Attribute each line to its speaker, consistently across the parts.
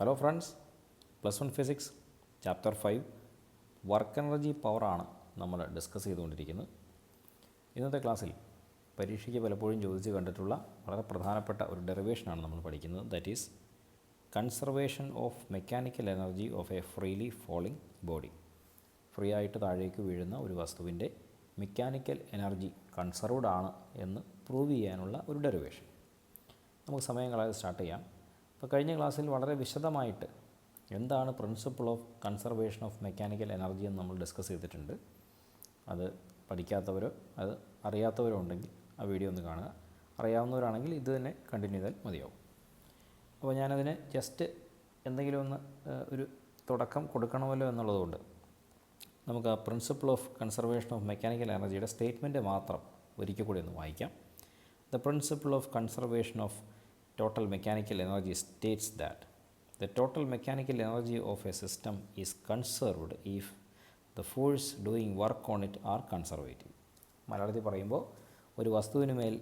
Speaker 1: Hello friends, +1 physics chapter 5 work energy പവറാണ് നമ്മൾ discuss ചെയ്തുകൊണ്ടിരിക്കുന്നത്. ഇന്നത്തെ ക്ലാസ്സിൽ പരീക്ഷയ്ക്ക് പലപ്പോഴും ചോദിച്ച് കണ്ടിട്ടുള്ള വളരെ പ്രധാനപ്പെട്ട ഒരു ഡെറിവേഷനാണ് നമ്മൾ പഠിക്കുന്നത്. That is conservation of mechanical energy of a freely falling body. Free ആയിട്ട് താഴേക്ക് വീഴുന്ന ഒരു വസ്തുവിൻ്റെ മെക്കാനിക്കൽ എനർജി കൺസർവ്ഡ് ആണ് എന്ന് പ്രൂവ് ചെയ്യാനുള്ള ഒരു ഡെറിവേഷൻ. നമുക്ക് സമയം കളയാതെ സ്റ്റാർട്ട് ചെയ്യാം. അപ്പോൾ കഴിഞ്ഞ ക്ലാസ്സിൽ വളരെ വിശദമായിട്ട് എന്താണ് principle of conservation of mechanical energy എന്ന് നമ്മൾ ഡിസ്കസ് ചെയ്തിട്ടുണ്ട്. അത് പഠിക്കാത്തവരോ അത് അറിയാത്തവരോ ഉണ്ടെങ്കിൽ ആ വീഡിയോ ഒന്ന് കാണുക. അറിയാവുന്നവരാണെങ്കിൽ ഇത് തന്നെ കണ്ടിന്യൂ ചെയ്താൽ മതിയാവും. അപ്പോൾ ഞാനതിന് ജസ്റ്റ് എന്തെങ്കിലും ഒന്ന് ഒരു തുടക്കം കൊടുക്കണമല്ലോ എന്നുള്ളതുകൊണ്ട് നമുക്ക് ആ principle of conservation of mechanical എനർജിയുടെ സ്റ്റേറ്റ്മെൻറ്റ് മാത്രം ഒരിക്കൽ കൂടി ഒന്ന് വായിക്കാം. The principle of conservation of total mechanical energy states that the total mechanical energy of a system is conserved if the force doing work on it are conservative. മലയാളത്തിൽ പറയുമ്പോൾ ഒരു വസ്തുവിന് മേൽ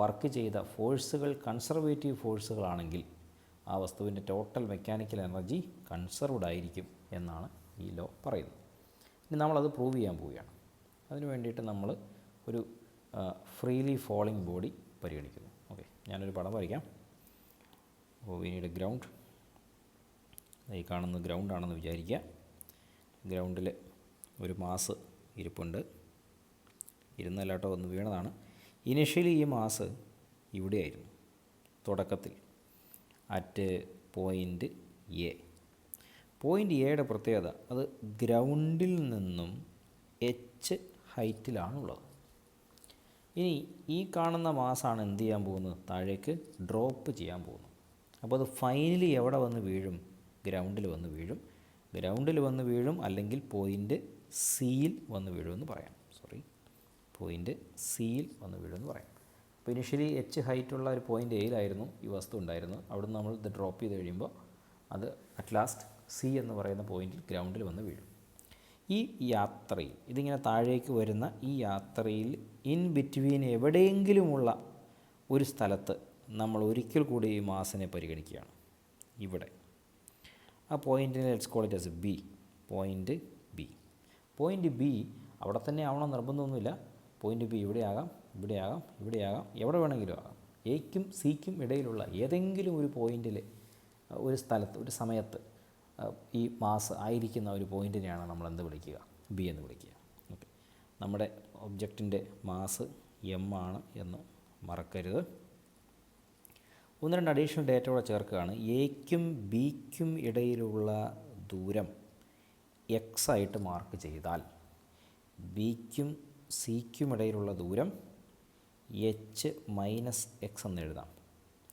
Speaker 1: വർക്ക് ചെയ്ത ഫോഴ്സുകൾ കൺസർവേറ്റീവ് ഫോഴ്സുകളാണെങ്കിൽ ആ വസ്തുവിൻ്റെ ടോട്ടൽ മെക്കാനിക്കൽ എനർജി കൺസർവ്ഡ് ആയിരിക്കും എന്നാണ് ഈ ലോ പറയുന്നത്. ഇനി നമ്മളത് പ്രൂവ് ചെയ്യാൻ പോവുകയാണ്. അതിന് വേണ്ടിയിട്ട് നമ്മൾ ഒരു ഫ്രീലി ഫോളിംഗ് ബോഡി പരിഗണിക്കുന്നു. ഓക്കെ, ഞാനൊരു പടം വരയ്ക്കാം. അപ്പോൾ വി നീഡ് ഗ്രൗണ്ട്. ഈ കാണുന്നത് ഗ്രൗണ്ടാണെന്ന് വിചാരിക്കുക. ഗ്രൗണ്ടിൽ ഒരു മാസ് ഇരിപ്പുണ്ട്. ഇരുന്നല്ലാട്ടോ ഒന്ന് വീണതാണ്. ഇനിഷ്യലി ഈ മാസ് ഇവിടെയായിരുന്നു തുടക്കത്തിൽ, അറ്റ് പോയിൻ്റ് എ. പോയിൻ്റ് എയുടെ പ്രത്യേകത അത് ഗ്രൗണ്ടിൽ നിന്നും എച്ച് ഹൈറ്റിലാണുള്ളത്. ഇനി ഈ കാണുന്ന മാസാണ് എന്ത് ചെയ്യാൻ പോകുന്നത്? താഴേക്ക് ഡ്രോപ്പ് ചെയ്യാൻ പോകുന്നു. അപ്പോൾ അത് ഫൈനലി എവിടെ വന്ന് വീഴും? ഗ്രൗണ്ടിൽ വന്ന് വീഴും. ഗ്രൗണ്ടിൽ വന്ന് വീഴും, അല്ലെങ്കിൽ പോയിൻ്റ് സിയിൽ വന്ന് വീഴുമെന്ന് പറയാം. പോയിൻ്റ് സിയിൽ വന്ന് വീഴുമെന്ന് പറയാം. അപ്പോൾ ഇനിഷ്യലി എച്ച് ഹൈറ്റുള്ള ഒരു പോയിൻ്റ് എയിലായിരുന്നു ഈ വസ്തു ഉണ്ടായിരുന്നത്. അവിടുന്ന് നമ്മൾ ഇത് ഡ്രോപ്പ് ചെയ്ത് കഴിയുമ്പോൾ അത് അറ്റ് ലാസ്റ്റ് സി എന്ന് പറയുന്ന പോയിൻ്റിൽ ഗ്രൗണ്ടിൽ വന്ന് വീഴും. ഈ യാത്രയിൽ, ഇതിങ്ങനെ താഴേക്ക് വരുന്ന ഈ യാത്രയിൽ ഇൻ ബിറ്റ്വീൻ എവിടെയെങ്കിലുമുള്ള ഒരു സ്ഥലത്ത് നമ്മൾ ഒരിക്കൽ കൂടി ഈ മാസിനെ പരിഗണിക്കുകയാണ്. ഇവിടെ ആ പോയിൻറ്റിനെ let's call it as B. Point B. Point B അവിടെ തന്നെ ആവണം നിർബന്ധമൊന്നുമില്ല. പോയിൻ്റ് ബി ഇവിടെയാകാം, ഇവിടെയാകാം, ഇവിടെയാകാം, എവിടെ വേണമെങ്കിലും ആകാം. എയ്ക്കും സിക്കും ഇടയിലുള്ള ഏതെങ്കിലും ഒരു പോയിൻറ്റിൽ, ഒരു സ്ഥലത്ത്, ഒരു സമയത്ത് ഈ മാസ് ആയിരിക്കുന്ന ഒരു പോയിൻറ്റിനെയാണ് നമ്മൾ എന്ത് വിളിക്കുക? ബി എന്ന് വിളിക്കുക. ഓക്കെ, നമ്മുടെ ഒബ്ജക്റ്റിൻ്റെ മാസ് എം ആണ് എന്ന് മറക്കരുത്. ഒന്ന് രണ്ട് അഡീഷണൽ ഡേറ്റ കൂടെ ചേർക്കുകയാണ്. എയ്ക്കും ബിക്കും ഇടയിലുള്ള ദൂരം എക്സ് ആയിട്ട് മാർക്ക് ചെയ്താൽ ബിക്കും സിക്കും ഇടയിലുള്ള ദൂരം എച്ച് മൈനസ് എക്സ് എന്ന് എഴുതാം.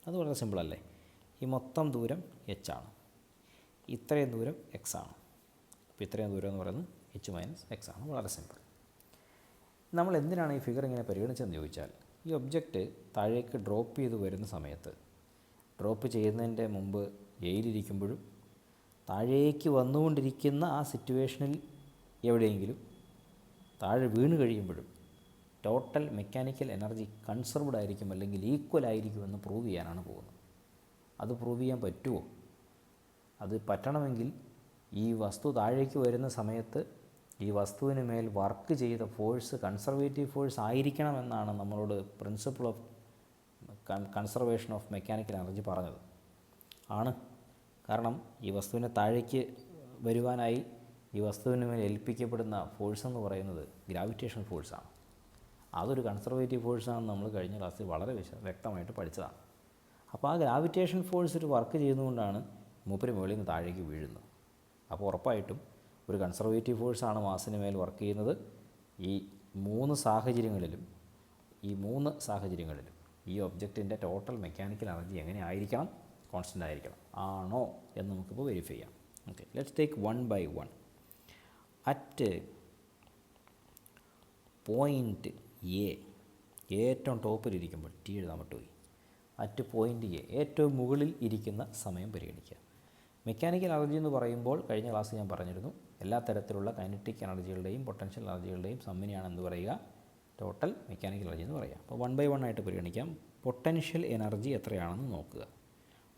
Speaker 1: അത് വളരെ സിമ്പിളല്ലേ? ഈ മൊത്തം ദൂരം എച്ച് ആണ്, ഇത്രയും ദൂരം എക്സ് ആണ്. അപ്പോൾ ഇത്രയും ദൂരം എന്ന് പറയുന്നത് എച്ച് മൈനസ് എക്സ് ആണ്. വളരെ സിമ്പിൾ. നമ്മൾ എന്തിനാണ് ഈ ഫിഗർ ഇങ്ങനെ പരിഗണിച്ചതെന്ന് ചോദിച്ചാൽ, ഈ ഒബ്ജക്റ്റ് താഴേക്ക് ഡ്രോപ്പ് ചെയ്ത് വരുന്ന സമയത്ത്, ഡ്രോപ്പ് ചെയ്യുന്നതിൻ്റെ മുമ്പ് എയിലിരിക്കുമ്പോഴും താഴേക്ക് വന്നുകൊണ്ടിരിക്കുന്ന ആ സിറ്റുവേഷനിൽ എവിടെയെങ്കിലും താഴെ വീണ് കഴിയുമ്പോഴും ടോട്ടൽ മെക്കാനിക്കൽ എനർജി കൺസർവ്ഡ് ആയിരിക്കും, അല്ലെങ്കിൽ ഈക്വൽ ആയിരിക്കുമെന്ന് പ്രൂവ് ചെയ്യാനാണ് പോകുന്നത്. അത് പ്രൂവ് ചെയ്യാൻ പറ്റുമോ? അത് പറ്റണമെങ്കിൽ ഈ വസ്തു താഴേക്ക് വരുന്ന സമയത്ത് ഈ വസ്തുവിന് മേൽ വർക്ക് ചെയ്ത ഫോഴ്സ് കൺസർവേറ്റീവ് ഫോഴ്സ് ആയിരിക്കണമെന്നാണ് നമ്മളോട് principle of conservation of mechanical energy പറഞ്ഞത്. ആണ്. കാരണം ഈ വസ്തുവിനെ താഴേക്ക് വരുവാനായി ഈ വസ്തുവിന് മേൽ ഏൽപ്പിക്കപ്പെടുന്ന ഫോഴ്സ് എന്ന് പറയുന്നത് ഗ്രാവിറ്റേഷൻ ഫോഴ്സാണ്. അതൊരു കൺസർവേറ്റീവ് ഫോഴ്സാണെന്ന് നമ്മൾ കഴിഞ്ഞ ക്ലാസ്സിൽ വളരെ വ്യക്തമായിട്ട് പഠിച്ചതാണ്. അപ്പോൾ ആ ഗ്രാവിറ്റേഷൻ ഫോഴ്സ് ഒരു വർക്ക് ചെയ്യുന്നതുകൊണ്ടാണ് മൂപ്പര് മുകളിൽ നിന്ന് താഴേക്ക് വീഴുന്നത്. അപ്പോൾ ഉറപ്പായിട്ടും ഒരു കൺസർവേറ്റീവ് ഫോഴ്സാണ് മാസിന് മേൽ വർക്ക് ചെയ്യുന്നത്. ഈ മൂന്ന് സാഹചര്യങ്ങളിലും ഈ ഒബ്ജക്റ്റിൻ്റെ ടോട്ടൽ മെക്കാനിക്കൽ എനർജി എങ്ങനെ ആയിരിക്കണം? കോൺസ്റ്റൻ്റ് ആയിരിക്കണം. ആണോ എന്ന് നമുക്കിപ്പോൾ വെരിഫൈ ചെയ്യാം. Okay, let's take one by one. At point A, ഏറ്റവും ടോപ്പിലിരിക്കുമ്പോൾ ടി എഴുതാൻ പറ്റുപോയി. അറ്റ് പോയിൻ്റ് എ, ഏറ്റവും മുകളിൽ ഇരിക്കുന്ന സമയം പരിഗണിക്കുക. മെക്കാനിക്കൽ എനർജി എന്ന് പറയുമ്പോൾ കഴിഞ്ഞ ക്ലാസ്സിൽ ഞാൻ പറഞ്ഞിരുന്നു, എല്ലാ തരത്തിലുള്ള കൈനറ്റിക് എനർജികളുടെയും പൊട്ടൻഷ്യൽ എനർജികളുടെയും സമ്മിനെയാണ് എന്ത് പറയുക? ടോട്ടൽ മെക്കാനിക്കൽ എനർജി എന്ന് പറയാം. അപ്പോൾ വൺ ബൈ വൺ ആയിട്ട് പരിഗണിക്കാം. പൊട്ടൻഷ്യൽ എനർജി എത്രയാണെന്ന് നോക്കുക.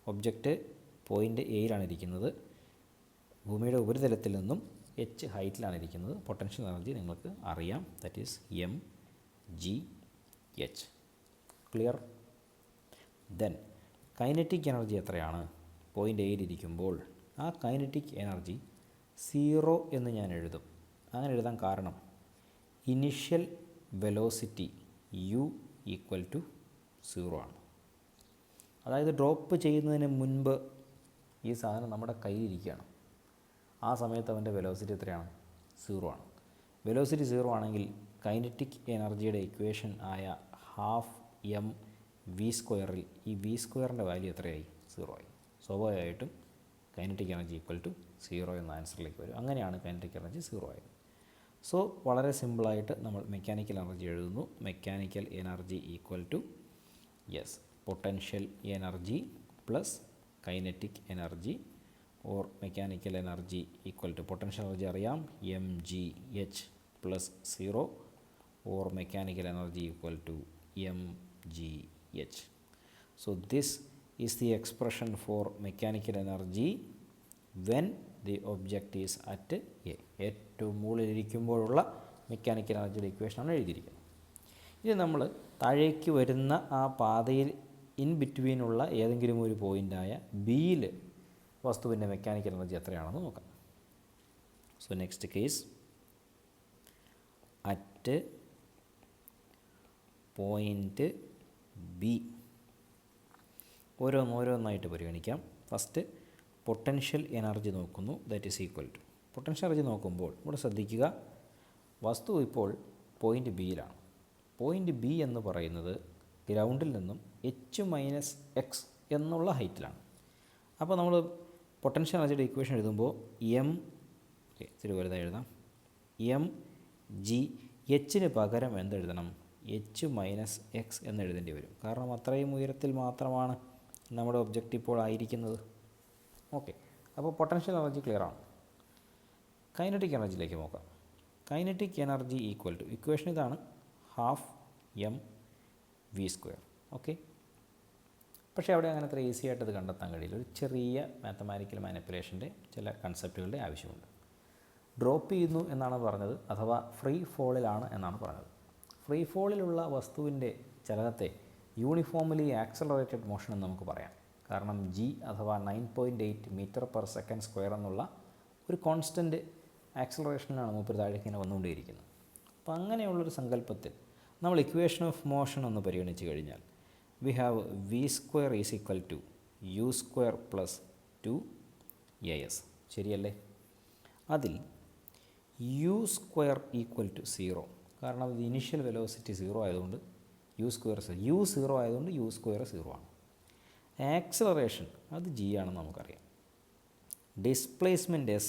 Speaker 1: ഒബ്ജക്റ്റ് പോയിൻ്റ് എയിലാണ് ഇരിക്കുന്നത്. ഭൂമിയുടെ ഉപരിതലത്തിൽ നിന്നും h ഹൈറ്റിലാണ് ഇരിക്കുന്നത്. പൊട്ടൻഷ്യൽ എനർജി നിങ്ങൾക്ക് അറിയാം, that is mgh. Clear? Then kinetic energy എത്രയാണ് പോയിൻ്റ് എയിലിരിക്കുമ്പോൾ? ആ കൈനറ്റിക് എനർജി 0 എന്ന് ഞാൻ എഴുതും. അങ്ങനെ എഴുതാൻ കാരണം initial velocity u equal to 0 ആണ്. അതായത് ഡ്രോപ്പ് ചെയ്യുന്നതിന് മുൻപ് ഈ സാധനം നമ്മുടെ കയ്യിലിരിക്കുകയാണ്. ആ സമയത്ത് അവൻ്റെ വെലോസിറ്റി എത്രയാണ്? 0 ആണ്. വെലോസിറ്റി 0 ആണെങ്കിൽ കൈനറ്റിക് എനർജിയുടെ ഇക്വേഷൻ ആയ ഹാഫ് എം വി സ്ക്വയറിൽ ഈ വി സ്ക്വയറിൻ്റെ വാല്യൂ എത്രയായി? 0 ആയി. സ്വാഭാവികമായിട്ടും കൈനറ്റിക് എനർജി ഈക്വൽ ടു 0 എന്ന ആൻസറിലേക്ക് വരും. അങ്ങനെയാണ് കൈനറ്റിക് എനർജി 0 ആയത്. സോ വളരെ സിമ്പിളായിട്ട് നമ്മൾ മെക്കാനിക്കൽ എനർജി എഴുതുന്നു. Mechanical energy equal to potential energy plus kinetic energy, or mechanical energy equal to potential energy അറിയാം mgh plus 0, or mechanical energy equal to mgh. So this is the expression for mechanical energy when the object is at A. ഏറ്റവും മുകളിലിരിക്കുമ്പോഴുള്ള mechanical എനർജിയുടെ ഇക്വേഷനാണ് എഴുതിയിരിക്കുന്നത്. ഇത് നമ്മൾ താഴേക്ക് വരുന്ന ആ പാതയിൽ ഇൻ ബിറ്റ്വീനുള്ള ഏതെങ്കിലും ഒരു പോയിൻ്റായ ബിയിൽ വസ്തുവിൻ്റെ മെക്കാനിക്കൽ എനർജി എത്രയാണെന്ന് നോക്കാം. So next case, at point B. ഓരോന്നായിട്ട് പരിഗണിക്കാം. ഫസ്റ്റ് പൊട്ടൻഷ്യൽ എനർജി നോക്കുന്നു. That is equal to potential energy നോക്കുമ്പോൾ ഇവിടെ ശ്രദ്ധിക്കുക, വസ്തു ഇപ്പോൾ പോയിൻ്റ് ബിയിലാണ്. പോയിൻ്റ് ബി എന്ന് പറയുന്നത് ഗ്രൗണ്ടിൽ നിന്നും h-x എന്നുള്ള ഹൈറ്റിലാണ്. അപ്പോൾ നമ്മൾ പൊട്ടൻഷ്യൽ എനർജിയുടെ ഇക്വേഷൻ എഴുതുമ്പോൾ ഇത്തിരി വലുതായി എഴുതാം, mgh പകരം എന്തെഴുതണം? h-x എന്ന് എഴുതേണ്ടി വരും. കാരണം അത്രയും ഉയരത്തിൽ മാത്രമാണ് നമ്മുടെ ഒബ്ജക്റ്റ് ഇപ്പോൾ ആയിരിക്കുന്നത്. ഓക്കെ, അപ്പോൾ പൊട്ടൻഷ്യൽ എനർജി ക്ലിയർ ആണ്. കൈനറ്റിക് എനർജിയിലേക്ക് നോക്കാം. Kinetic energy equal to equation ഇതാണ്, half M V square. Okay, പക്ഷേ അവിടെ അങ്ങനെ അത്ര ഈസി ആയിട്ട് അത് കണ്ടെത്താൻ കഴിയില്ല. ഒരു ചെറിയ മാത്തമാറ്റിക്കൽ മാനിപ്പുലേഷൻ്റെ ചില കൺസെപ്റ്റുകളുടെ ആവശ്യമുണ്ട്. ഡ്രോപ്പ് ചെയ്യുന്നു എന്നാണ് പറഞ്ഞത്, അഥവാ ഫ്രീ ഫോളിലാണ് എന്നാണ് പറഞ്ഞത്. ഫ്രീ ഫോളിലുള്ള വസ്തുവിൻ്റെ ചലനത്തെ യൂണിഫോംലി ആക്സലറേറ്റഡ് മോഷൻ എന്ന് നമുക്ക് പറയാം. കാരണം g അഥവാ 9.8 മീറ്റർ പെർ സെക്കൻഡ് സ്ക്വയർ എന്നുള്ള ഒരു കോൺസ്റ്റൻറ്റ് ആക്സലറേഷനിലാണ് മൂപ്പർ താഴേക്ക് ഇങ്ങനെ വന്നുകൊണ്ടേയിരിക്കുന്നത്. അപ്പോൾ അങ്ങനെയുള്ളൊരു സങ്കല്പത്തിൽ നമ്മൾ ഇക്വേഷൻ ഓഫ് മോഷൻ ഒന്ന് പരിഗണിച്ച് കഴിഞ്ഞാൽ we have v square is equal to u square plus 2as. ശരിയല്ലേ? അതിൽ യു സ്ക്വയർ ഈക്വൽ ടു 0, കാരണം ഇത് ഇനിഷ്യൽ വെലോസിറ്റി 0 ആയതുകൊണ്ട് യു സ്ക്വയർ 0 ആയതുകൊണ്ട് യു സ്ക്വയർ 0 ആണ്. ആക്സലറേഷൻ അത് g ആണെന്ന് നമുക്കറിയാം. ഡിസ്പ്ലേസ്മെൻറ്റ് s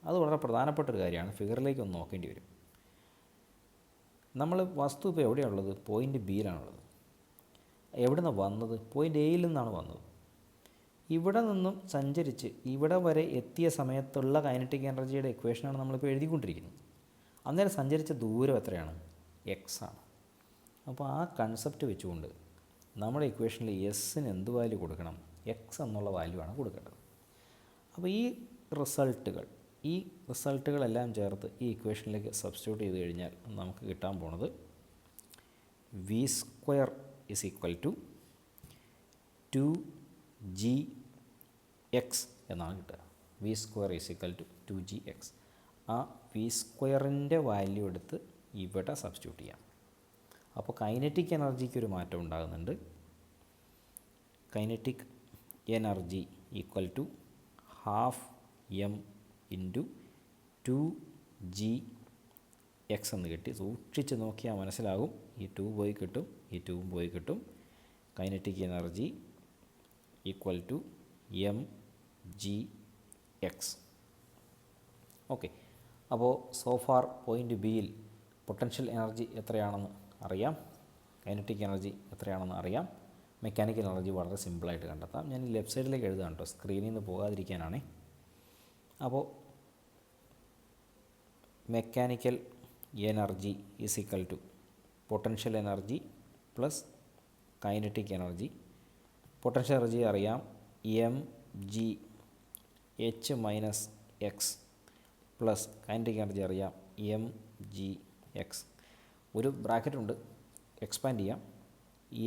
Speaker 1: അത് വളരെ പ്രധാനപ്പെട്ടൊരു കാര്യമാണ്, ഫിഗറിലേക്ക് ഒന്ന് നോക്കേണ്ടി വരും. നമ്മൾ വസ്തു ഇപ്പോൾ എവിടെയാണുള്ളത്? പോയിൻ്റ് ബിയിലാണുള്ളത്. എവിടെ നിന്നാണ് വന്നത്? പോയിൻ്റ് എയിൽ നിന്നാണ് വന്നത്. ഇവിടെ നിന്നും സഞ്ചരിച്ച് ഇവിടെ വരെ എത്തിയ സമയത്തുള്ള കൈനറ്റിക് എനർജിയുടെ ഇക്വേഷനാണ് നമ്മളിപ്പോൾ എഴുതിക്കൊണ്ടിരിക്കുന്നത്. അന്നേരം സഞ്ചരിച്ച ദൂരം എത്രയാണ്? x ആണ്. അപ്പോൾ ആ കൺസെപ്റ്റ് വെച്ചുകൊണ്ട് നമ്മുടെ ഇക്വേഷനിൽ എസ്സിന് എന്ത് വാല്യൂ കൊടുക്കണം? x എന്നുള്ള വാല്യൂ ആണ് കൊടുക്കേണ്ടത്. അപ്പോൾ ഈ റിസൾട്ടുകളെല്ലാം ചേർത്ത് ഈ ഇക്വേഷനിലേക്ക് സബ്സ്റ്റിറ്റ്യൂട്ട് ചെയ്ത് കഴിഞ്ഞാൽ നമുക്ക് കിട്ടാൻ പോണത് v square is equal to 2gx എന്നാണ് കിട്ടുക. V square is equal to 2gx. ആ വി സ്ക്വയറിൻ്റെ വാല്യൂ എടുത്ത് ഇവിടെ സബ്സ്റ്റിറ്റ്യൂട്ട് ചെയ്യാം. അപ്പോൾ കൈനറ്റിക് എനർജിക്ക് ഒരു മാറ്റം ഉണ്ടാകുന്നുണ്ട്. Kinetic energy equal to half m into 2gx എന്ന് കിട്ടി. സൂക്ഷിച്ച് നോക്കിയാൽ മനസ്സിലാകും. ഈ 2 പോയി കിട്ടും, ഈ 2 പോയി കിട്ടും. Kinetic energy equal to mgx. Okay, അപ്പോൾ സോഫാർ പോയിൻ്റ് ബിയിൽ പൊട്ടൻഷ്യൽ എനർജി എത്രയാണെന്ന് അറിയാം, കൈനറ്റിക് എനർജി എത്രയാണെന്ന് അറിയാം, മെക്കാനിക്കൽ എനർജി വളരെ സിമ്പിളായിട്ട് കണ്ടെത്താം. ഞാൻ ഈ ലെഫ്റ്റ് സൈഡിലേക്ക് എഴുതാം കേട്ടോ, സ്ക്രീനിൽ നിന്ന് പോകാതിരിക്കാനാണേ. അപ്പോൾ mechanical energy is equal to potential energy plus kinetic energy. Potential energy അറിയാം G H minus X plus kinetic energy അറിയാം എം ജി എക്സ്. ഒരു ബ്രാക്കറ്റ് ഉണ്ട്, എക്സ്പാൻഡ് ചെയ്യാം.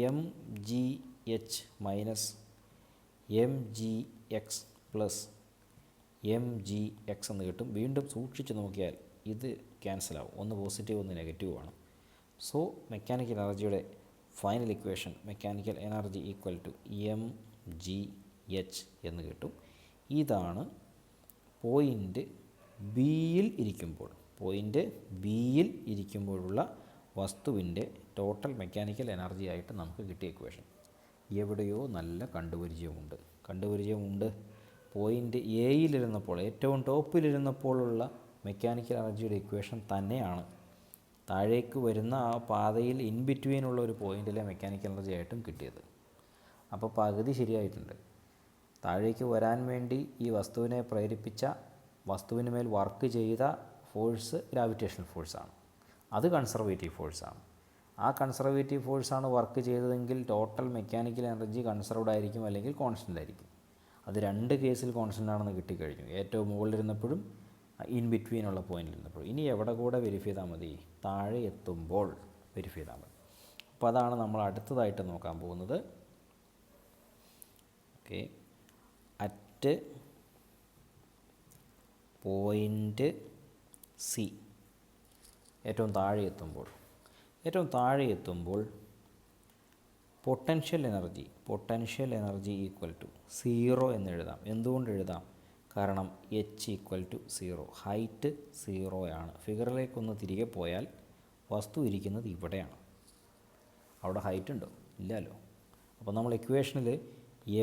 Speaker 1: M G H minus M G X plus M G X എന്ന് കിട്ടും. വീണ്ടും സൂക്ഷിച്ച് നോക്കിയാൽ ഇത് ക്യാൻസലാവും, ഒന്ന് പോസിറ്റീവ് ഒന്ന് നെഗറ്റീവുമാണ്. സോ മെക്കാനിക്കൽ എനർജിയുടെ final equation mechanical energy equal to m G h എന്ന് കിട്ടും. ഇതാണ് പോയിൻ്റ് ബിയിൽ ഇരിക്കുമ്പോഴുള്ള വസ്തുവിൻ്റെ ടോട്ടൽ മെക്കാനിക്കൽ എനർജി ആയിട്ട് നമുക്ക് കിട്ടിയ ഇക്വേഷൻ. എവിടെയോ നല്ല കണ്ടുപരിചയമുണ്ട്. പോയിൻ്റ് എയിലിരുന്നപ്പോൾ, ഏറ്റവും ടോപ്പിലിരുന്നപ്പോഴുള്ള മെക്കാനിക്കൽ എനർജിയുടെ ഇക്വേഷൻ തന്നെയാണ് താഴേക്ക് വരുന്ന ആ പാതയിൽ ഇൻ ബിറ്റ്വീനുള്ള ഒരു പോയിൻറ്റിലെ മെക്കാനിക്കൽ എനർജി ആയിട്ടും കിട്ടിയത്. അപ്പോൾ പകുതി ശരിയായിട്ടുണ്ട്. താഴേക്ക് വരാൻ വേണ്ടി ഈ വസ്തുവിനെ പ്രേരിപ്പിച്ച, വസ്തുവിന് മേൽ വർക്ക് ചെയ്ത ഫോഴ്സ് ഗ്രാവിറ്റേഷണൽ ഫോഴ്സാണ്. അത് കൺസർവേറ്റീവ് ഫോഴ്സാണ്. ആ കൺസർവേറ്റീവ് ഫോഴ്സാണ് വർക്ക് ചെയ്തതെങ്കിൽ ടോട്ടൽ മെക്കാനിക്കൽ എനർജി കൺസർവ്ഡ് ആയിരിക്കും, അല്ലെങ്കിൽ കോൺസ്റ്റൻ്റ് ആയിരിക്കും. അത് രണ്ട് കേസിൽ കോൺസ്റ്റൻ്റ് ആണെന്ന് കിട്ടിക്കഴിഞ്ഞു, ഏറ്റവും മുകളിലിരുന്നപ്പോഴും ഇൻ ബിറ്റ്വീനുള്ള പോയിന്റിലിരുന്നപ്പോഴും. ഇനി എവിടെ കൂടെ വെരിഫൈ ചെയ്താൽ മതി? താഴെ എത്തുമ്പോൾ വെരിഫൈ ചെയ്താൽ മതി. അപ്പോൾ അതാണ് നമ്മൾ അടുത്തതായിട്ട് നോക്കാൻ പോകുന്നത്. ഓക്കെ, അറ്റ് പോയിൻ്റ് സി ഏറ്റവും താഴെ എത്തുമ്പോൾ പൊട്ടൻഷ്യൽ എനർജി ഈക്വൽ ടു 0 എന്ന് എഴുതാം. എന്തുകൊണ്ട് എഴുതാം? കാരണം എച്ച് ഈക്വൽ ടു 0, ഹൈറ്റ് 0 ആണ്. ഫിഗറിലേക്കൊന്ന് തിരികെ പോയാൽ വസ്തു ഇരിക്കുന്നത് ഇവിടെയാണ്. അവിടെ ഹൈറ്റ് ഉണ്ടോ? ഇല്ലല്ലോ. അപ്പോൾ നമ്മൾ ഇക്വേഷനിൽ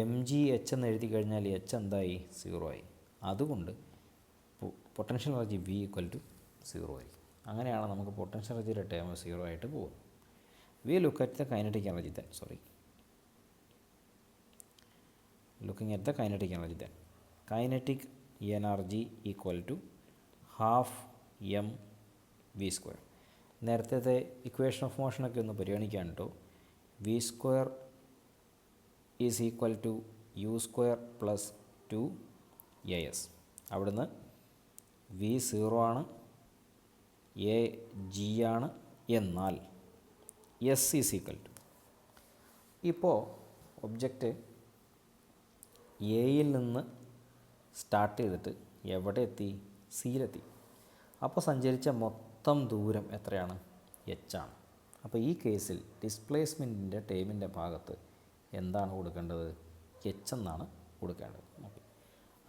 Speaker 1: എം ജി എച്ച് എന്ന് എഴുതി കഴിഞ്ഞാൽ എച്ച് എന്തായി? 0 ആയി. അതുകൊണ്ട് potential energy v equal to 0 ആയി. അങ്ങനെയാണ് നമുക്ക് പൊട്ടൻഷ്യൽ എനർജിയുടെ ടേം 0 ആയിട്ട് പോകുന്നത്. We look at the kinetic energy then. Looking at the kinetic energy then. Kinetic energy equal to half m v square. നേരത്തെ ഇക്വേഷൻ ഓഫ് മോഷനൊക്കെ ഒന്ന് പരിഗണിക്കാൻ കേട്ടോ. V square is equal to u square plus 2as. അവിടുന്ന് v 0 ആണ്, a g ആണ്. എന്നാൽ s is equal to, ഇപ്പോൾ ഒബ്ജക്റ്റ് എയിൽ നിന്ന് സ്റ്റാർട്ട് ചെയ്തിട്ട് എവിടെ എത്തി? സിയിലെത്തി. അപ്പോൾ സഞ്ചരിച്ച മൊത്തം ദൂരം എത്രയാണ്? എച്ച് ആണ്. അപ്പോൾ ഈ കേസിൽ ഡിസ്പ്ലേസ്മെൻറ്റിൻ്റെ ടേമിൻ്റെ ഭാഗത്ത് എന്താണ് കൊടുക്കേണ്ടത്? എച്ച് എന്നാണ് കൊടുക്കേണ്ടത്. ഓക്കെ,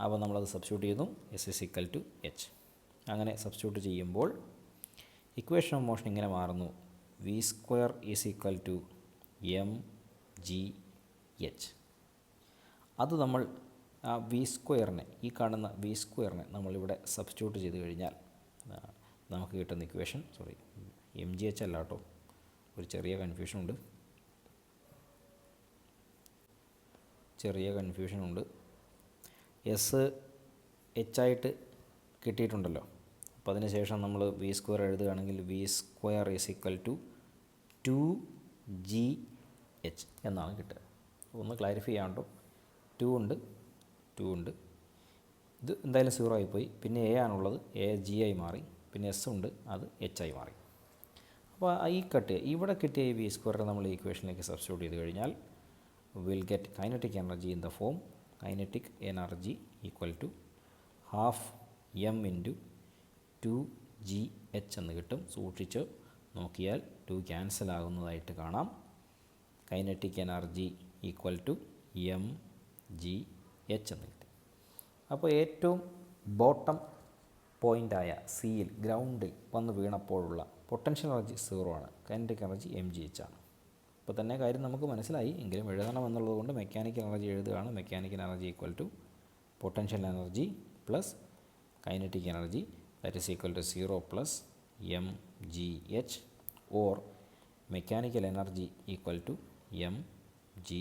Speaker 1: അപ്പോൾ നമ്മളത് സബ്സ്റ്റിറ്റ്യൂട്ട് ചെയ്യുന്നു. S is equal to h. അങ്ങനെ സബ്സ്റ്റിറ്റ്യൂട്ട് ചെയ്യുമ്പോൾ ഇക്വേഷൻ ഓഫ് മോഷൻ ഇങ്ങനെ മാറുന്നു. V square is equal to m G h. അത് നമ്മൾ ആ വി സ്ക്വയറിനെ, ഈ കാണുന്ന വി സ്ക്വയറിനെ നമ്മളിവിടെ സബ്സ്റ്റിറ്റ്യൂട്ട് ചെയ്ത് കഴിഞ്ഞാൽ നമുക്ക് കിട്ടുന്ന ഇക്വേഷൻ, എം ജി എച്ച് അല്ല കേട്ടോ, ഒരു ചെറിയ കൺഫ്യൂഷൻ ഉണ്ട്. എസ് എച്ച് ആയിട്ട് കിട്ടിയിട്ടുണ്ടല്ലോ. അപ്പോൾ അതിന് ശേഷം നമ്മൾ വി സ്ക്വയർ എഴുതുകയാണെങ്കിൽ v square is equal to 2gh എന്നാണ് കിട്ടുക. ഒന്ന് ക്ലാരിഫൈ ചെയ്യാണ്ടോ. 2 ഉണ്ട്. ഇത് എന്തായാലും 0 ആയിപ്പോയി. പിന്നെ എ ആണുള്ളത്, എ ജി ആയി മാറി. പിന്നെ എസ് ഉണ്ട്, അത് എച്ച് ആയി മാറി. അപ്പോൾ ഇവിടെ കിട്ടിയ ഈ വി സ്ക്വയർ നമ്മൾ ഈ ഇക്വേഷനിലേക്ക് സബ്സ്റ്റിറ്റ്യൂട്ട് ചെയ്ത് കഴിഞ്ഞാൽ we'll get kinetic energy in the form kinetic energy equal to half m into 2gh എന്ന് കിട്ടും. സൂക്ഷിച്ച് നോക്കിയാൽ 2 ക്യാൻസൽ ആകുന്നതായിട്ട് കാണാം. Kinetic energy equal to m G h എന്ന് കിട്ടും. അപ്പോൾ ഏറ്റവും ബോട്ടം പോയിൻ്റായ സിയിൽ, ഗ്രൗണ്ടിൽ വന്ന് വീണപ്പോഴുള്ള പൊട്ടൻഷ്യൽ എനർജി 0 ആണ്. Kinetic energy M G h ആണ്. അപ്പോൾ തന്നെ കാര്യം നമുക്ക് മനസ്സിലായി, എങ്കിലും എഴുതണം എന്നുള്ളത് കൊണ്ട് മെക്കാനിക്കൽ എനർജി എഴുതുകയാണ്. Mechanical energy equal to potential energy plus kinetic energy, that is equal to 0 plus mgh, or mechanical energy equal to mgh.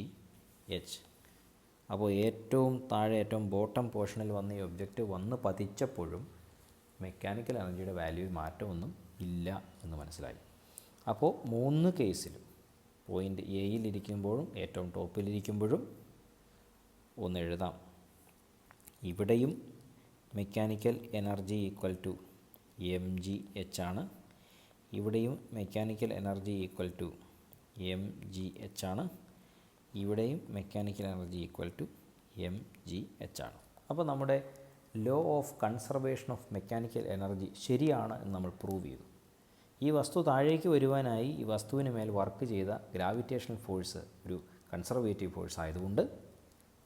Speaker 1: അപ്പോൾ ഏറ്റവും താഴെ, ഏറ്റവും ബോട്ടം പോർഷനിൽ വന്ന ഈ ഒബ്ജക്റ്റ് വന്ന് പതിച്ചപ്പോഴും മെക്കാനിക്കൽ എനർജിയുടെ വാല്യൂവിൽ മാറ്റമൊന്നും ഇല്ല എന്ന് മനസ്സിലായി. അപ്പോൾ 3 കേസിലും, പോയിൻ്റ് എയിലിരിക്കുമ്പോഴും ഏറ്റവും ടോപ്പിലിരിക്കുമ്പോഴും ഒന്ന് എഴുതാം. ഇവിടെയും mechanical energy equal to m G h ആണ്. ഇവിടെയും mechanical energy equal to m G h ആണ്. ഇവിടെയും mechanical energy equal to m G h ആണ്. അപ്പോൾ നമ്മുടെ law of conservation of mechanical energy ശരിയാണ് എന്ന് നമ്മൾ പ്രൂവ് ചെയ്തു. ഈ വസ്തു താഴേക്ക് വരുവാനായി ഈ വസ്തുവിന് മേൽ വർക്ക് ചെയ്ത ഗ്രാവിറ്റേഷണൽ ഫോഴ്സ് ഒരു കൺസർവേറ്റീവ് ഫോഴ്സ് ആയതുകൊണ്ട്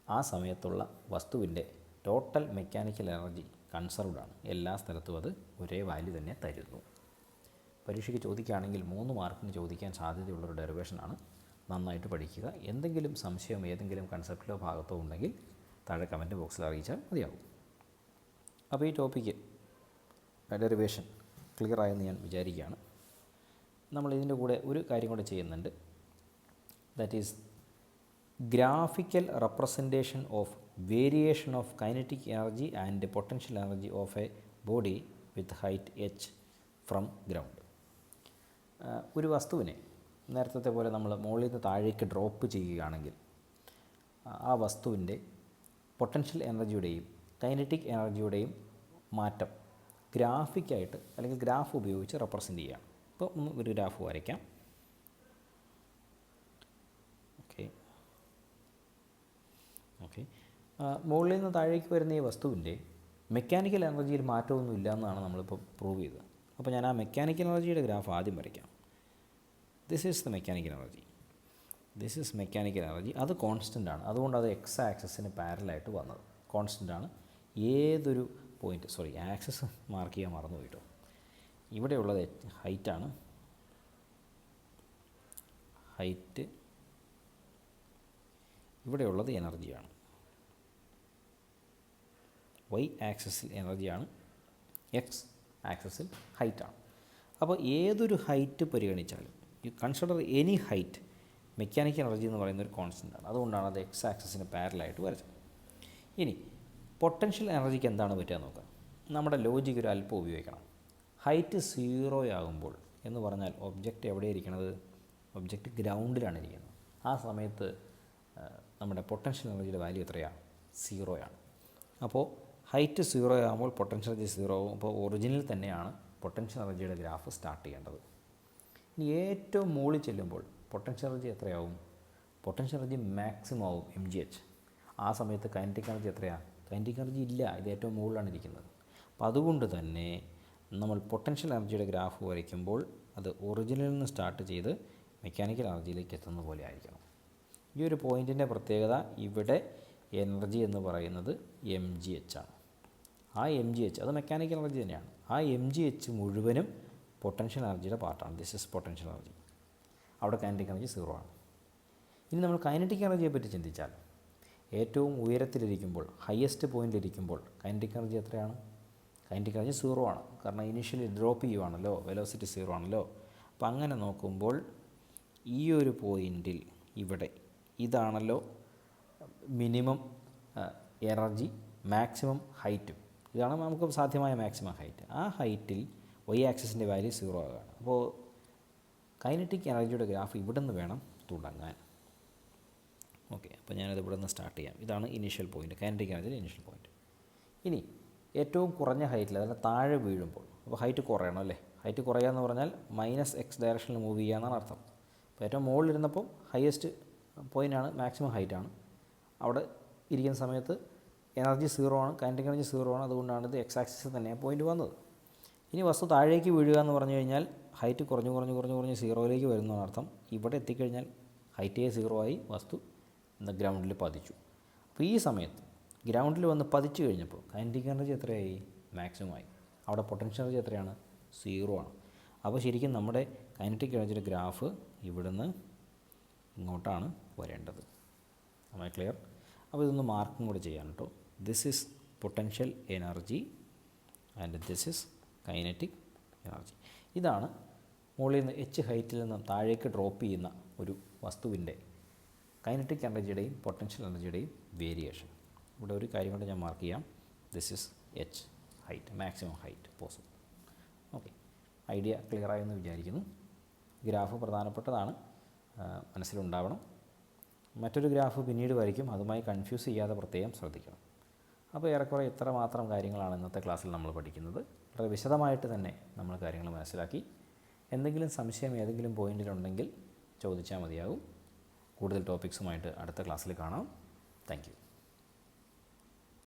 Speaker 1: ആ സമയത്തുള്ള വസ്തുവിൻ്റെ ടോട്ടൽ മെക്കാനിക്കൽ എനർജി കൺസർവ്ഡ് ആണ്. എല്ലാ സ്ഥലത്തും അത് ഒരേ വാല്യൂ തന്നെ തരുന്നു. പരീക്ഷയ്ക്ക് ചോദിക്കുകയാണെങ്കിൽ 3 മാർക്കിന് ചോദിക്കാൻ സാധ്യതയുള്ളൊരു ഡെറിവേഷനാണ്. നന്നായിട്ട് പഠിക്കുക. എന്തെങ്കിലും സംശയം ഏതെങ്കിലും കൺസെപ്റ്റിലോ ഭാഗത്തോ ഉണ്ടെങ്കിൽ താഴെ കമൻറ്റ് ബോക്സിൽ അറിയിച്ചാൽ മതിയാകും. അപ്പോൾ ഈ ടോപ്പിക്ക് ഡെറിവേഷൻ ക്ലിയർ ആയെന്ന് ഞാൻ വിചാരിക്കുകയാണ്. നമ്മൾ ഇതിൻ്റെ കൂടെ ഒരു കാര്യം കൂടെ ചെയ്യുന്നുണ്ട്. That is graphical representation of variation of kinetic energy and potential energy of A body with height H from ground. ഒരു വസ്തുവിനെ നേരത്തെ പോലെ നമ്മൾ മുകളിൽ നിന്ന് താഴേക്ക് ഡ്രോപ്പ് ചെയ്യുകയാണെങ്കിൽ ആ വസ്തുവിൻ്റെ പൊട്ടൻഷ്യൽ എനർജിയുടെയും കൈനറ്റിക് എനർജിയുടെയും മാറ്റം ഗ്രാഫിക്കായിട്ട് അല്ലെങ്കിൽ ഗ്രാഫ് ഉപയോഗിച്ച് റെപ്രസെൻ്റ് ചെയ്യുകയാണ്. ഇപ്പോൾ ഒരു ഗ്രാഫ് വരയ്ക്കാം. ഓക്കെ മുകളിൽ നിന്ന് താഴേക്ക് വരുന്ന ഈ വസ്തുവിൻ്റെ മെക്കാനിക്കൽ എനർജിയിൽ മാറ്റമൊന്നും ഇല്ല എന്നാണ് നമ്മളിപ്പോൾ പ്രൂവ് ചെയ്തത്. അപ്പോൾ ഞാൻ ആ മെക്കാനിക്കൽ എനർജിയുടെ ഗ്രാഫ് ആദ്യം വരയ്ക്കാം. This is the mechanical energy. This is mechanical energy. അത് കോൺസ്റ്റൻ്റ് ആണ്. അതുകൊണ്ട് അത് എക്സ് ആക്സിസിന് പാരലായിട്ട് വന്നത് കോൺസ്റ്റൻ്റ് ആണ്. ഏതൊരു പോയിൻ്റ് ആക്സിസ് മാർക്ക് ചെയ്യാൻ മറന്നു പോയിട്ടോ. ഇവിടെയുള്ളത് ഹൈറ്റാണ്. ഹൈറ്റ്. ഇവിടെയുള്ളത് എനർജിയാണ്. വൈ ആക്സിസിൽ എനർജിയാണ്, എക്സ് ആക്സിസിൽ ഹൈറ്റാണ്. അപ്പോൾ ഏതൊരു ഹൈറ്റ് പരിഗണിച്ചാലും you consider any height, mechanical energy എന്ന് പറയുന്ന ഒരു കോൺസ്റ്റൻ്റ് ആണ്. അതുകൊണ്ടാണ് അത് എക്സ് ആക്സിസിന് പാരലായിട്ട് വരച്ചത്. ഇനി പൊട്ടൻഷ്യൽ എനർജിക്ക് എന്താണ് പറ്റുക നോക്കാം. നമ്മുടെ ലോജിക്ക് ഒരു അല്പം ഉപയോഗിക്കണം. ഹൈറ്റ് 0 ആകുമ്പോൾ എന്ന് പറഞ്ഞാൽ ഒബ്ജക്റ്റ് എവിടെയാണ് ഇരിക്കുന്നത്? ഒബ്ജക്റ്റ് ഗ്രൗണ്ടിലാണ് ഇരിക്കുന്നത്. ആ സമയത്ത് നമ്മുടെ പൊട്ടൻഷ്യൽ എനർജിയുടെ വാല്യൂ എത്രയാണ്? 0 ആണ്. അപ്പോൾ ഹൈറ്റ് 0 ആകുമ്പോൾ പൊട്ടൻഷ്യൽ എനർജി 0 ആകും. അപ്പോൾ ഒറിജിനിൽ തന്നെയാണ് പൊട്ടൻഷ്യൽ എനർജിയുടെ ഗ്രാഫ് സ്റ്റാർട്ട് ചെയ്യേണ്ടത്. ഇനി ഏറ്റവും മുകളിൽ ചെല്ലുമ്പോൾ പൊട്ടൻഷ്യൽ എനർജി എത്രയാവും? പൊട്ടൻഷ്യൽ എനർജി മാക്സിമം ആവും mgh. ആ സമയത്ത് കൈനറ്റിക് എനർജി എത്രയാണ്? കൈനറ്റിക് എനർജി ഇല്ല, ഇത് ഏറ്റവും മുകളിലാണ് ഇരിക്കുന്നത്. അപ്പോൾ അതുകൊണ്ട് തന്നെ നമ്മൾ പൊട്ടൻഷ്യൽ എനർജിയുടെ ഗ്രാഫ് വരയ്ക്കുമ്പോൾ അത് ഒറിജിനിൽ നിന്ന് സ്റ്റാർട്ട് ചെയ്ത് മെക്കാനിക്കൽ എനർജിയിലേക്ക് എത്തുന്ന പോലെ ആയിരിക്കണം. ഈ ഒരു പോയിൻറ്റിൻ്റെ പ്രത്യേകത, ഇവിടെ എനർജി എന്ന് പറയുന്നത് mgh ആണ്. ആ mgh അത് മെക്കാനിക്കൽ എനർജി തന്നെയാണ്. ആ mgh മുഴുവനും പൊട്ടൻഷ്യൽ എനർജിയുടെ പാർട്ടാണ്. This is potential energy. അവിടെ കൈനറ്റിക് എനർജി 0 ആണ്. ഇനി നമ്മൾ കൈനറ്റിക് എനർജിയെ പറ്റി ചിന്തിച്ചാൽ ഏറ്റവും ഉയരത്തിലിരിക്കുമ്പോൾ, ഹയസ്റ്റ് പോയിൻ്റിലിരിക്കുമ്പോൾ കൈനറ്റിക് എനർജി എത്രയാണ്? കൈനറ്റിക് എനർജി 0 ആണ്. കാരണം ഇനീഷ്യലി ഡ്രോപ്പ് ചെയ്യുവാണല്ലോ, വെലോസിറ്റി 0 ആണല്ലോ. അപ്പോൾ അങ്ങനെ നോക്കുമ്പോൾ ഈ ഒരു പോയിൻറ്റിൽ ഇവിടെ ഇതാണല്ലോ മിനിമം എനർജി, മാക്സിമം ഹൈറ്റും. ഇതാണ് നമുക്ക് സാധ്യമായ മാക്സിമം ഹൈറ്റ്. ആ ഹൈറ്റിൽ വൈ ആക്സിസിൻ്റെ വാല്യൂ 0 ആകുകയാണ്. അപ്പോൾ കൈനറ്റിക് എനർജിയുടെ ഗ്രാഫ് ഇവിടെ നിന്ന് വേണം തുടങ്ങാൻ. ഓക്കെ, അപ്പോൾ ഞാനത് ഇവിടെ നിന്ന് സ്റ്റാർട്ട് ചെയ്യാം. ഇതാണ് ഇനീഷ്യൽ പോയിൻറ്റ്, കൈനറ്റിക് എനർജിയുടെ ഇനീഷ്യൽ പോയിൻറ്റ്. ഇനി ഏറ്റവും കുറഞ്ഞ ഹൈറ്റിൽ, അതായത് താഴെ വീഴുമ്പോൾ, അപ്പോൾ ഹൈറ്റ് കുറയണം അല്ലേ? ഹൈറ്റ് കുറയുക എന്ന് പറഞ്ഞാൽ -x ഡയറക്ഷനിൽ മൂവ് ചെയ്യുക എന്നാണ് അർത്ഥം. അപ്പോൾ ഏറ്റവും മുകളിലിരുന്നപ്പോൾ ഹയസ്റ്റ് പോയിൻ്റാണ്, മാക്സിമം ഹൈറ്റാണ്. അവിടെ ഇരിക്കുന്ന സമയത്ത് എനർജി 0 ആണ്, കൈനറ്റിക് എനർജി 0 ആണ്. അതുകൊണ്ടാണ് ഇത് എക്സ് ആക്സിസിൽ തന്നെ പോയിൻ്റ് വന്നത്. ഇനി വസ്തു താഴേക്ക് വീഴുക എന്ന് പറഞ്ഞു കഴിഞ്ഞാൽ ഹൈറ്റ് കുറഞ്ഞ് 0യിലേക്ക് വരുന്നതാണ് അർത്ഥം. ഇവിടെ എത്തിക്കഴിഞ്ഞാൽ ഹൈറ്റേ 0 ആയി, വസ്തു ഗ്രൗണ്ടിൽ പതിച്ചു. അപ്പോൾ ഈ സമയത്ത് ഗ്രൗണ്ടിൽ വന്ന് പതിച്ചു കഴിഞ്ഞപ്പോൾ കൈനറ്റിക് എനർജി എത്രയായി? മാക്സിമം ആയി. അവിടെ പൊട്ടൻഷ്യൽ എനർജി എത്രയാണ്? 0 ആണ്. അപ്പോൾ ശരിക്കും നമ്മുടെ കൈനറ്റിക് എനർജിയുടെ ഗ്രാഫ് ഇവിടുന്ന് ഇങ്ങോട്ടാണ് വരേണ്ടത്. നമ്മൾ ക്ലിയർ? അപ്പോൾ ഇതൊന്ന് മാർക്കും കൂടെ ചെയ്യാൻ കേട്ടോ. This is potential energy and this is kinetic energy. ഇതാണ് മുകളിൽ നിന്ന് h ഹൈറ്റിൽ നിന്ന് താഴേക്ക് ഡ്രോപ്പ് ചെയ്യുന്ന ഒരു വസ്തുവിൻ്റെ കൈനറ്റിക് എനർജിയുടെയും പൊട്ടൻഷ്യൽ എനർജിയുടെയും വേരിയേഷൻ. ഇവിടെ ഒരു കാര്യം കൊണ്ട് ഞാൻ മാർക്ക് ചെയ്യാം. This is h height, maximum height possible. Okay, idea clear ആയെന്ന് വിചാരിക്കുന്നു. ഗ്രാഫ് പ്രധാനപ്പെട്ടതാണ്, മനസ്സിലുണ്ടാവണം. മറ്റൊരു ഗ്രാഫ് പിന്നീട് വരയ്ക്കും, അതുമായി കൺഫ്യൂസ് ചെയ്യാതെ പ്രത്യേകം ശ്രദ്ധിക്കണം. അപ്പോൾ ഏറെക്കുറെ ഇത്ര മാത്രം കാര്യങ്ങളാണ് ഇന്നത്തെ ക്ലാസ്സിൽ നമ്മൾ പഠിക്കുന്നത്. വളരെ വിശദമായിട്ട് തന്നെ നമ്മൾ കാര്യങ്ങൾ മനസ്സിലാക്കി. എന്തെങ്കിലും സംശയം ഏതെങ്കിലും പോയിന്റിലുണ്ടെങ്കിൽ ചോദിച്ചാൽ മതിയാകും. കൂടുതൽ ടോപ്പിക്സുമായിട്ട് അടുത്ത ക്ലാസ്സിൽ കാണാം. Thank you.